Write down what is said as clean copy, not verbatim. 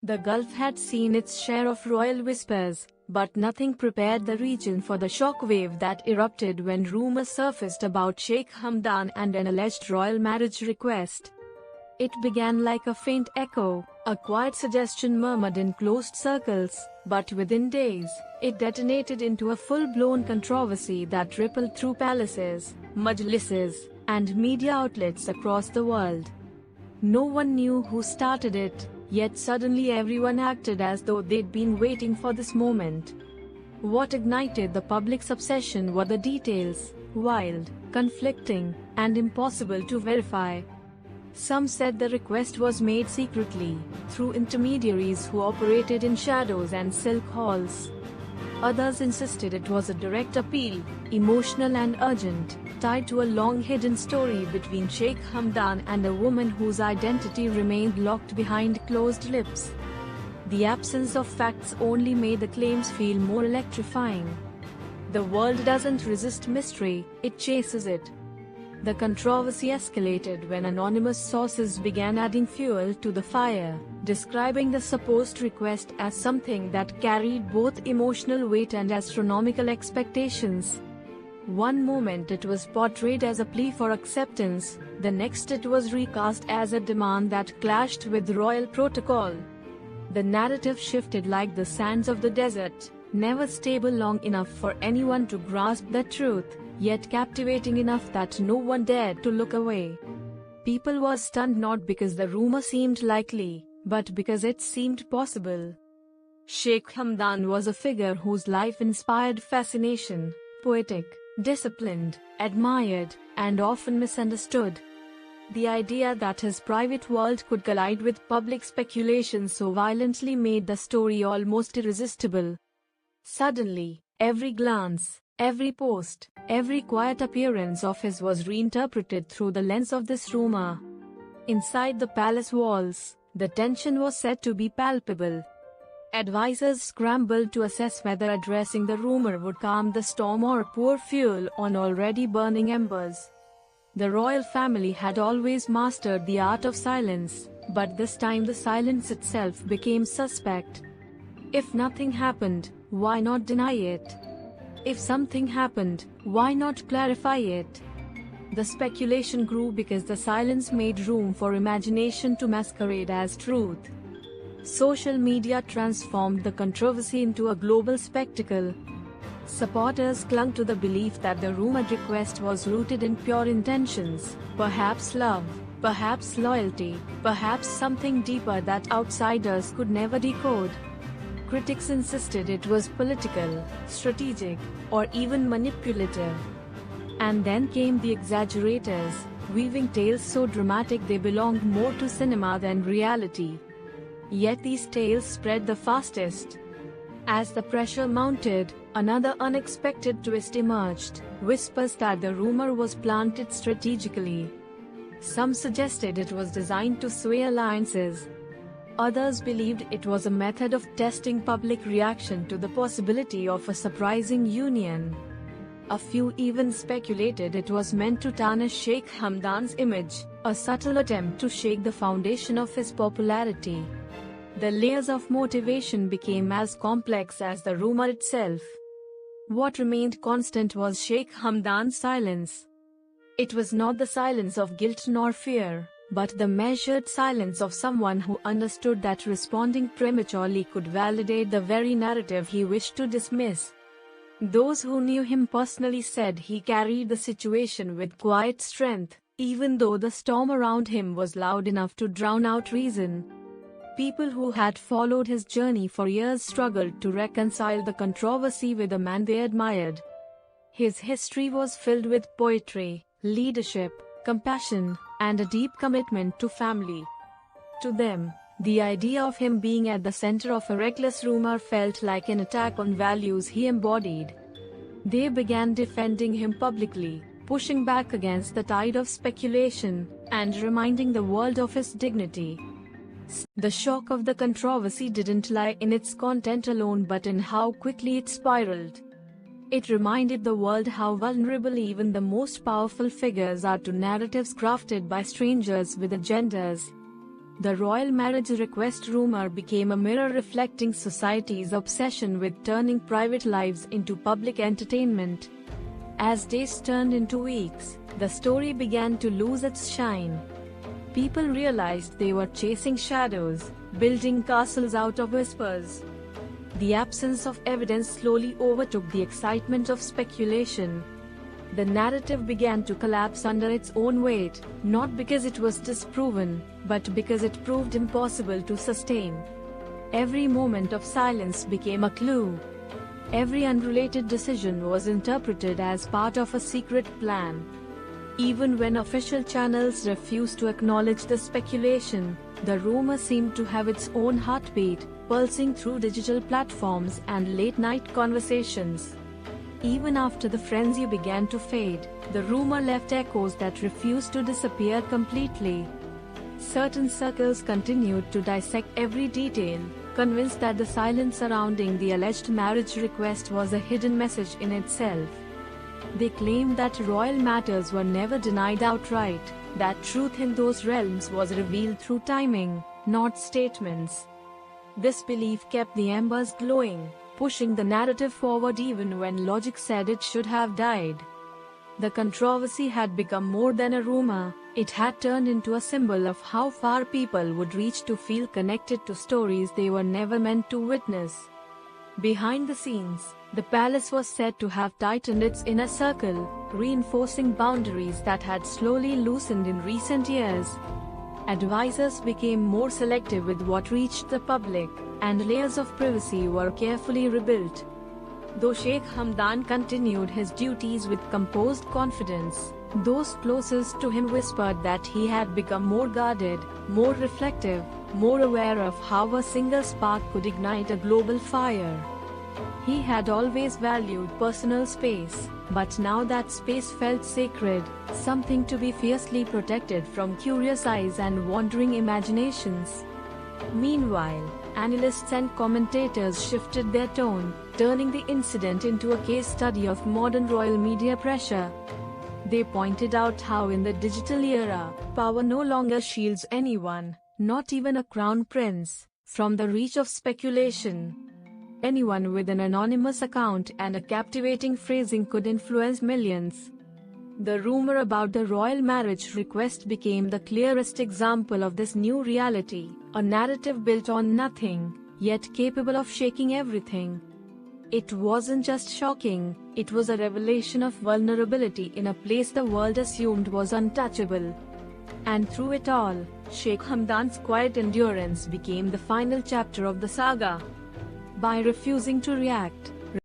The Gulf had seen its share of royal whispers, but nothing prepared the region for the shockwave that erupted when rumors surfaced about Sheikh Hamdan and an alleged royal marriage request. It began like a faint echo, a quiet suggestion murmured in closed circles, but within days, it detonated into a full-blown controversy that rippled through palaces, majlises, and media outlets across the world. No one knew who started it, yet suddenly everyone acted as though they'd been waiting for this moment. What ignited the public's obsession were the details, wild, conflicting, and impossible to verify. Some said the request was made secretly, through intermediaries who operated in shadows and silk halls. Others insisted it was a direct appeal, emotional and urgent, tied to a long-hidden story between Sheikh Hamdan and a woman whose identity remained locked behind closed lips. The absence of facts only made the claims feel more electrifying. The world doesn't resist mystery, it chases it. The controversy escalated when anonymous sources began adding fuel to the fire, describing the supposed request as something that carried both emotional weight and astronomical expectations. One moment it was portrayed as a plea for acceptance, the next it was recast as a demand that clashed with royal protocol. The narrative shifted like the sands of the desert, never stable long enough for anyone to grasp the truth, yet captivating enough that no one dared to look away. People were stunned not because the rumor seemed likely, but because it seemed possible. Sheikh Hamdan was a figure whose life inspired fascination, poetic, disciplined, admired, and often misunderstood. The idea that his private world could collide with public speculation so violently made the story almost irresistible. Suddenly, every glance, every post, every quiet appearance of his was reinterpreted through the lens of this rumor. Inside the palace walls, the tension was said to be palpable. Advisors scrambled to assess whether addressing the rumor would calm the storm or pour fuel on already burning embers. The royal family had always mastered the art of silence, but this time the silence itself became suspect. If nothing happened, why not deny it? If something happened, why not clarify it? The speculation grew because the silence made room for imagination to masquerade as truth. Social media transformed the controversy into a global spectacle. Supporters clung to the belief that the rumored request was rooted in pure intentions, perhaps love, perhaps loyalty, perhaps something deeper that outsiders could never decode. Critics insisted it was political, strategic, or even manipulative. And then came the exaggerators, weaving tales so dramatic they belonged more to cinema than reality. Yet these tales spread the fastest. As the pressure mounted, another unexpected twist emerged, whispers that the rumor was planted strategically. Some suggested it was designed to sway alliances. Others believed it was a method of testing public reaction to the possibility of a surprising union. A few even speculated it was meant to tarnish Sheikh Hamdan's image, a subtle attempt to shake the foundation of his popularity. The layers of motivation became as complex as the rumor itself. What remained constant was Sheikh Hamdan's silence. It was not the silence of guilt nor fear, but the measured silence of someone who understood that responding prematurely could validate the very narrative he wished to dismiss. Those who knew him personally said he carried the situation with quiet strength, even though the storm around him was loud enough to drown out reason. People who had followed his journey for years struggled to reconcile the controversy with the man they admired. His history was filled with poetry, leadership, compassion, and a deep commitment to family. To them, the idea of him being at the center of a reckless rumor felt like an attack on values he embodied. They began defending him publicly, pushing back against the tide of speculation, and reminding the world of his dignity. The shock of the controversy didn't lie in its content alone but in how quickly it spiraled. It reminded the world how vulnerable even the most powerful figures are to narratives crafted by strangers with agendas. The royal marriage request rumor became a mirror reflecting society's obsession with turning private lives into public entertainment. As days turned into weeks, the story began to lose its shine. People realized they were chasing shadows, building castles out of whispers. The absence of evidence slowly overtook the excitement of speculation. The narrative began to collapse under its own weight, not because it was disproven, but because it proved impossible to sustain. Every moment of silence became a clue. Every unrelated decision was interpreted as part of a secret plan. Even when official channels refused to acknowledge the speculation, the rumor seemed to have its own heartbeat, pulsing through digital platforms and late-night conversations. Even after the frenzy began to fade, the rumor left echoes that refused to disappear completely. Certain circles continued to dissect every detail, convinced that the silence surrounding the alleged marriage request was a hidden message in itself. They claimed that royal matters were never denied outright, that truth in those realms was revealed through timing, not statements. This belief kept the embers glowing, pushing the narrative forward even when logic said it should have died. The controversy had become more than a rumor, it had turned into a symbol of how far people would reach to feel connected to stories they were never meant to witness. Behind the scenes, the palace was said to have tightened its inner circle, reinforcing boundaries that had slowly loosened in recent years. Advisors became more selective with what reached the public, and layers of privacy were carefully rebuilt. Though Sheikh Hamdan continued his duties with composed confidence, those closest to him whispered that he had become more guarded, more reflective, more aware of how a single spark could ignite a global fire. He had always valued personal space, but now that space felt sacred, something to be fiercely protected from curious eyes and wandering imaginations. Meanwhile, analysts and commentators shifted their tone, turning the incident into a case study of modern royal media pressure. They pointed out how in the digital era, power no longer shields anyone, not even a crown prince, from the reach of speculation. Anyone with an anonymous account and a captivating phrasing could influence millions. The rumor about the royal marriage request became the clearest example of this new reality, a narrative built on nothing, yet capable of shaking everything. It wasn't just shocking, it was a revelation of vulnerability in a place the world assumed was untouchable. And through it all, Sheikh Hamdan's quiet endurance became the final chapter of the saga. By refusing to react,